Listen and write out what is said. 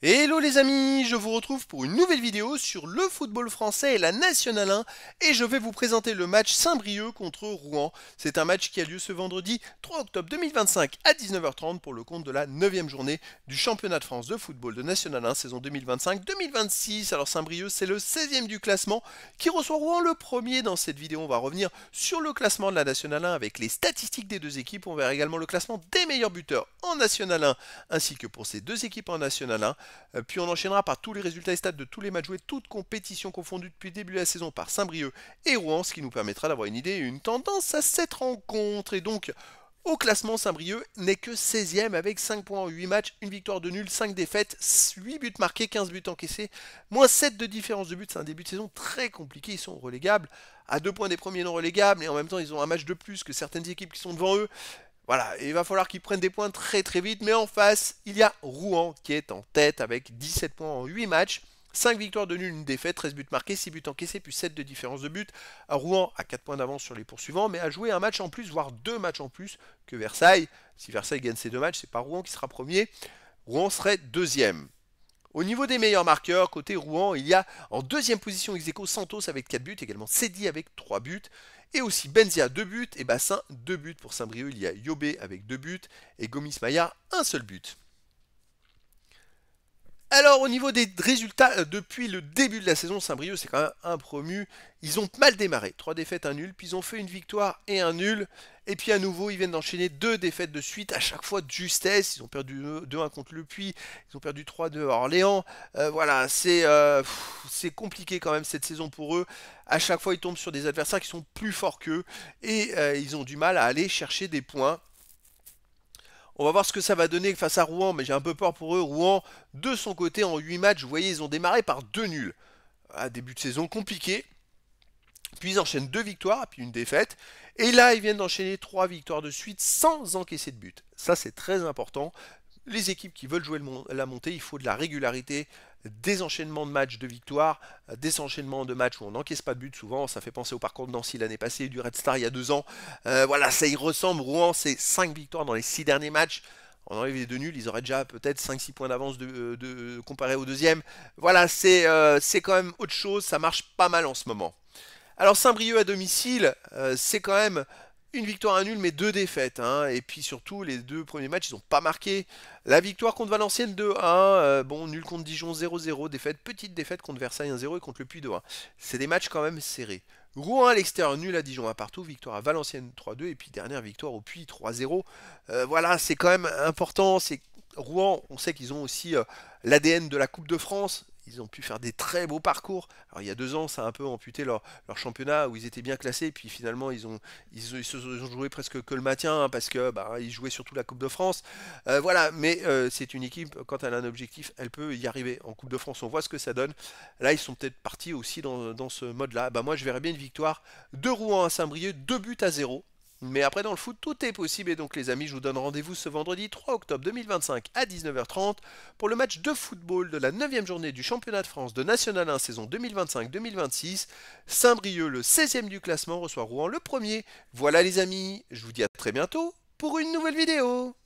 Hello les amis, je vous retrouve pour une nouvelle vidéo sur le football français et la Nationale 1 et je vais vous présenter le match Saint-Brieuc contre Rouen. C'est un match qui a lieu ce vendredi 3 octobre 2025 à 19h30 pour le compte de la 9e journée du championnat de France de football de Nationale 1 saison 2025-2026. Alors Saint-Brieuc c'est le 16e du classement qui reçoit Rouen le premier. Dans cette vidéo on va revenir sur le classement de la Nationale 1 avec les statistiques des deux équipes. On verra également le classement des meilleurs buteurs en Nationale 1 ainsi que pour ces deux équipes en Nationale 1. Puis on enchaînera par tous les résultats et stats de tous les matchs joués, toutes compétitions confondues depuis le début de la saison par Saint-Brieuc et Rouen, ce qui nous permettra d'avoir une idée et une tendance à cette rencontre. Et donc, au classement, Saint-Brieuc n'est que 16e avec 5 points en 8 matchs, une victoire de nul, 5 défaites, 8 buts marqués, 15 buts encaissés, moins 7 de différence de but. C'est un début de saison très compliqué, ils sont relégables, à 2 points des premiers non relégables, et en même temps ils ont un match de plus que certaines équipes qui sont devant eux. Voilà, il va falloir qu'ils prennent des points très très vite, mais en face, il y a Rouen qui est en tête avec 17 points en 8 matchs. 5 victoires de nul, une défaite, 13 buts marqués, 6 buts encaissés, puis 7 de différence de but. Rouen a 4 points d'avance sur les poursuivants, mais a joué un match en plus, voire 2 matchs en plus que Versailles. Si Versailles gagne ces 2 matchs, c'est pas Rouen qui sera premier. Rouen serait deuxième. Au niveau des meilleurs marqueurs, côté Rouen, il y a en deuxième position ex aequo Santos avec 4 buts, également Sedi avec 3 buts, et aussi Benzia 2 buts, et Bassin 2 buts. Pour Saint-Brieuc, il y a Yobé avec 2 buts, et Gomis Maya 1 seul but. Alors au niveau des résultats, depuis le début de la saison, Saint-Brieuc c'est quand même un promu. Ils ont mal démarré, 3 défaites, un nul, puis ils ont fait une victoire et un nul. Et puis à nouveau, ils viennent d'enchaîner 2 défaites de suite, à chaque fois de justesse. Ils ont perdu 2-1 contre Le Puy, ils ont perdu 3-2 à Orléans. Voilà, c'est compliqué quand même cette saison pour eux. À chaque fois, ils tombent sur des adversaires qui sont plus forts qu'eux et ils ont du mal à aller chercher des points. On va voir ce que ça va donner face à Rouen, mais j'ai un peu peur pour eux. Rouen, de son côté, en 8 matchs, vous voyez, ils ont démarré par 2 nuls. Début de saison compliqué. Puis ils enchaînent 2 victoires, puis une défaite. Et là, ils viennent d'enchaîner 3 victoires de suite sans encaisser de but. Ça, c'est très important. Les équipes qui veulent jouer la montée, il faut de la régularité, des enchaînements de matchs de victoire, des enchaînements de matchs où on n'encaisse pas de but souvent. Ça fait penser au parcours de Nancy l'année passée, du Red Star il y a 2 ans. Voilà, ça y ressemble. Rouen, c'est 5 victoires dans les 6 derniers matchs. On enlève les 2 nuls, ils auraient déjà peut-être 5-6 points d'avance comparé au deuxième. Voilà, c'est quand même autre chose, ça marche pas mal en ce moment. Alors Saint-Brieuc à domicile, c'est quand même une victoire, un nul, mais 2 défaites, hein. Et puis surtout, les 2 premiers matchs, ils n'ont pas marqué. La victoire contre Valenciennes 2-1, bon, nul contre Dijon 0-0, petite défaite contre Versailles 1-0 et contre le Puy 2-1. C'est des matchs quand même serrés. Rouen à l'extérieur, nul à Dijon à partout, victoire à Valenciennes 3-2, et puis dernière victoire au Puy 3-0. Voilà, c'est quand même important. Rouen, on sait qu'ils ont aussi l'ADN de la Coupe de France. Ils ont pu faire des très beaux parcours. Alors il y a 2 ans, ça a un peu amputé leur championnat où ils étaient bien classés. Et puis finalement, ils ont joué presque que le maintien, hein, parce que bah, ils jouaient surtout la Coupe de France. Voilà, mais c'est une équipe, quand elle a un objectif, elle peut y arriver. En Coupe de France, on voit ce que ça donne. Là, ils sont peut-être partis aussi dans ce mode-là. Bah, moi, je verrais bien une victoire de Rouen à Saint-Brieuc, 2 buts à 0. Mais après, dans le foot, tout est possible. Et donc, les amis, je vous donne rendez-vous ce vendredi 3 octobre 2025 à 19h30 pour le match de football de la 9e journée du championnat de France de National 1 saison 2025-2026. Saint-Brieuc, le 16e du classement, reçoit Rouen le premier. Voilà, les amis, je vous dis à très bientôt pour une nouvelle vidéo.